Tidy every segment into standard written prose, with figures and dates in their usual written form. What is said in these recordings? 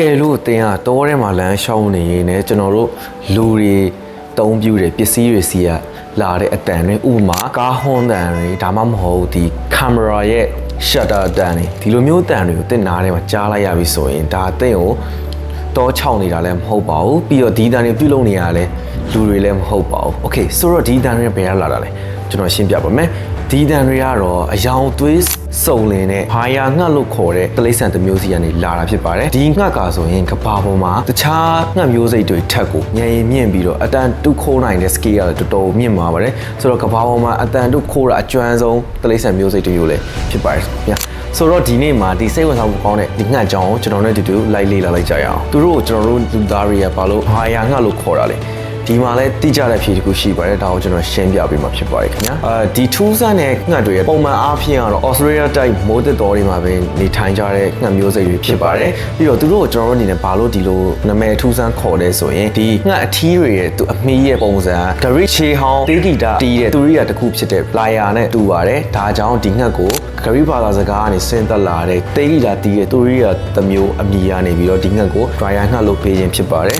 ကယ်လို့တင်ကတောထဲမှာလမ်းရှောင်းနေရင်လည်းကျွန်တော်တို့လူတွေတုံးပြူတယ်ပစ္စည်းတွေစီကလာတဲ့အတန်တွေဥပမာကားဟွန်းတန်တွေဒါမှမဟုတ်ဒီကင်မရာရဲ့ shutter တန်တွေဒီလိုမျိုးတန်တွေကိုတင်နားထဲမှာကြားလိုက်ရပြီဆိုရင်ဒါတင်ကိုတောချောင်းနေတာလည်းမဟုတ်ပါဘူးပြီးတော့ဒီတန်တွေပြုတ်လုံးနေရလည်းလူတွေလည်းမဟုတ်ပါဘူး okay ဆိုတော့ဒီတန်တွေဘယ်ကလာတာလဲကျွန်တော်ရှင်းပြပါမယ်ဒီတန်တွေကတော့အယောင်သွေးစုံလင်တဲ့ဟာယာငှက်လို့ခေါ်တဲ့တိရစ္ဆာန်တစ်မျိုးစီကနေလာတာဖြစ်ပါတယ်ဒီငှက်ကဆိုရင်ကဘာပေါ်မှာတခြားငှက်မျိုးစိတ်တွေထက်ကိုညင်မြင့်ပြီးတော့အတန်တုခိုးနိုင်တဲ့ scale ကတော်တော်မြင့်သွားပါတယ်ဆိုတော့ကဘာပေါ်မှာအတန်တုခိုးတာအကျွမ်းဆုံးတိရစ္ဆာန်မျိုးစိတ်တွေမျိုးလည်းဖြစ်ပါတယ်ဗျာဆိုတော့ဒီနေ့မှာဒီစိတ်ဝင်စားမှုကောင်းတဲ့ဒီငှက်ကြောင်ကိုကျွန်တော်နဲ့တူတူလိုက်လေ့လာလိုက်ကြရအောင်သူတို့ကိုကျွန်တော်တို့လူသားတွေကဘာလို့ဟာယာငှက်လို့ခေါ်တာလဲဒီမှာလည်းတိကျတဲ့ဖြေတစ်ခုရှိပါတယ်ဒါကိုကျွန်တော်ရှင်းပြပေးမှာဖြစ်ပါတယ်ခင်ဗျာဒီထူးဆန်းတဲ့ငှက်တွေရဲ့ပုံမှန်အားဖြင့်ကတော့ Australia type မိုးတက်တော်တွေမှာပဲနေထိုင်ကြတဲ့ငှက်မျိုးစိတ်တွေဖြစ်ပါတယ်ပြီးတော့သူတို့ကိုကျွန်တော်တို့အနေနဲ့ဘာလို့ဒီလိုနာမည်ထူးဆန်းခေါ်လဲဆိုရင်ဒီငှက်အထီးတွေရဲ့သူအမီးရဲ့ပုံစံဂရိချေဟောင်းတေးဂီတာတီးတဲ့သူရိယာတစ်ခုဖြစ်တဲ့ flyer နဲ့တူပါတယ်ဒါကြောင့်ဒီငှက်ကိုဂရိဘာသာစကားကနေဆင်းသက်လာတဲ့တေးဂီတာတီးတဲ့သူရိယာတစ်မျိုးအမီကနေပြီးတော့ဒီငှက်ကို dryer ငှက်လို့ပေးခြင်းဖြစ်ပါတယ်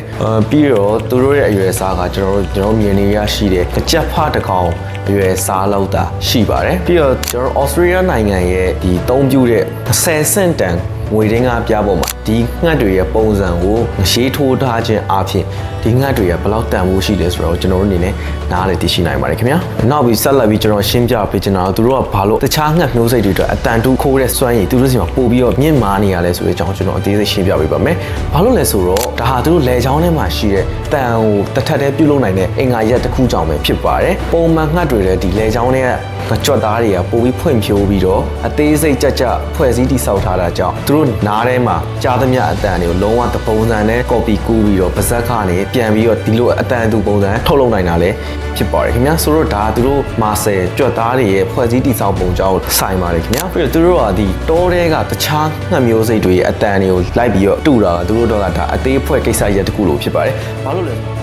ပြီးတော့သူတို့ရဲ့အရွယ်အစားကကျွန်တော်မြင်နေရရှိတဲ့ကြက်ဖတစ်ကောင်အရွယ်စားလောက်တာရှိပါတယ်ပြီးတော့ကျွန်တော် Australia နိုင်ငံရဲ့ဒီသုံးပြတဲ့10 cent တန်ငွေရင်းကားပြပေါ်မှာဒီငှက်တွေရဲ့ပုံစံကိုရှေးထိုးထားခြင်းအပြင်ဒီငှက်တွေကဘယ်လောက်တန်ဖိုးရှိလဲဆိုတော့ကျွန်တော်တို့အနေနဲ့နားလည်သိရှိနိုင်ပါတယ်ခင်ဗျာနောက်ပြီးဆက်လက်ပြီးကျွန်တော်ရှင်းပြပေးချင်တာကသူတို့ကဘာလို့တခြားငှက်မျိုးစိတ်တွေအတွက်အတန်တူခိုးတဲ့စွမ်းရည်သူတို့စီမှာပို့ပြီးတော့မြင့်မားနေရလဲဆိုတဲ့အကြောင်းကျွန်တော်အသေးစိတ်ရှင်းပြပေးပါမယ်ဘာလို့လဲဆိုတော့ဒါဟာသူတို့လယ်ချောင်းထဲမှာရှိတဲ့တန်ကိုတစ်ထပ်တည်းပြုတ်လုံနိုင်တဲ့အင်္ဂါရက်တစ်ခုကြောင့်ပဲဖြစ်ပါတယ်ပုံမှန်ငှက်တွေလည်းဒီလယ်ချောင်းထဲကကြွက်သားတွေကပို့ပြီးဖွင့်ဖြိုးပြီးတော့အသေးစိတ်ကြဖွဲ့စည်းတည်ဆောက်ထားတာကြောင့်သူတို့နားထဲမှာကြားသမျှအတန်တွေကိုလုံးဝတပုံစံနဲ့ copy ကူးပြီးတော့ပါဇက်ခနဲ့ပြန်ပြီးတော့ဒီလိုအတန်တူပုံစံထုတ်လုပ်နိုင်တာလည်းဖြစ်ပါတယ်ခင်ဗျာဆိုတော့ဒါသူတို့မာဆယ်ကြွက်သားတွေရဲ့ဖွဲ့စည်းတည်ဆောက်ပုံကြောင့်ဆိုင်ပါတယ်ခင်ဗျာပြီးတော့သူတို့ကဒီတောထဲကတခြားငှက်မျိုးစိတ်တွေရဲ့အတန်တွေကိုလိုက်ပြီးတော့တူတာသူတို့တော့ကဒါအသေးဖွဲ့ကိစ္စရက်တစ်ခုလို့ဖြစ်ပါတယ်ဘာလို့လဲ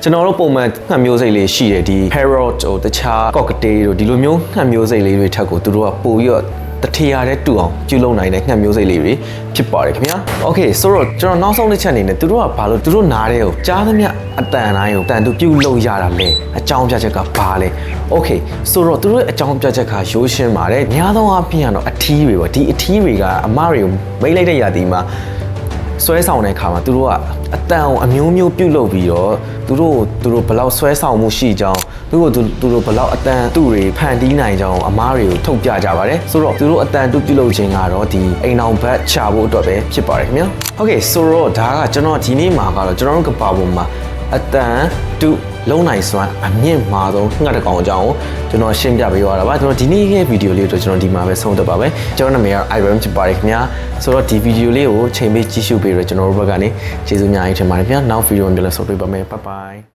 ကျွန်တော်တို့ပုံမှန်ငှက်မျိုးစိတ်လေးရှိတယ်ဒီ parrot ဟိုတခြား cockatiel တို့ဒီလိုမျိုးငှက်မျိုးစိတ်လေးတွေထက်ကိုသူတို့ကပို့ပြီးတော့တထရာတဲ့တူအောင်ပြုလုပ်နိုင်တဲ့ငှက်မျိုးစိတ်လေးတွေဖြစ်ပါတယ်ခင်ဗျာ okay ဆိုတော့ကျွန်တော်နောက်ဆုံးတစ်ချက်အနေနဲ့သူတို့ကဘာလို့သူတို့နားတဲ့ကိုကြားသမျှအတန်တိုင်းကိုတန်တူပြုလုပ်ရတာလဲအကြောင်းပြချက်ကဘာလဲ okay ဆိုတော့သူတို့ရဲ့အကြောင်းပြချက်ကရိုးရှင်းပါတယ်များသောအားဖြင့်ကတော့အထီးတွေပေါ့ဒီအထီးတွေကအမတွေကိုမိတ်လိုက်တဲ့ຢာတီမှာဆွဲဆောင်တဲ့အခါမှာသူတို့ကအတန်ကိုအမျိုးမျိုးပြုတ်လုပ်ပြီးတော့သူတို့ဘလောက်ဆွဲဆောင်မှုရှိကြောင်းသူတို့ဘလောက်အတန်သူတွေဖန်တီးနိုင်ကြောင်းအမားတွေကိုထုတ်ပြကြပါတယ်ဆိုတော့သူတို့အတန်တူပြုတ်လုပ်ခြင်းကတော့ဒီအိမ်အောင်ဘတ်ချဖို့အတွက်ပဲဖြစ်ပါတယ်ခင်ဗျာဟုတ်ကဲ့ဆိုတော့ဒါကကျွန်တော်ဒီနေ့မှာကတော့ကျွန်တော်တို့ကဘာပေါ်မှာအတန်တူလုံးနိုင်စွမ်းအမြင့်မာဆုံးငှက်တစ်ကောင်အကြောင်းကိုကျွန်တော်ရှင်းပြပေးရတာပါကျွန်တော်ဒီနေ့ရဲ့ဗီဒီယိုလေးကိုကျွန်တော်ဒီမှာပဲဆုံးသက်ပါပဲကျွန်တော်နာမည်က Ivan ဖြစ်ပါတယ်ခင်ဗျာဆိုတော့ဒီဗီဒီယိုလေးကိုချိန်ပေးကြည့်ရှုပေးရကျွန်တော်တို့ဘက်ကနေကျေးဇူးအများကြီးတင်ပါတယ်ခင်ဗျာနောက်ဗီဒီယိုမှာပြန်လည်ဆုံတွေ့ပါမယ် bye bye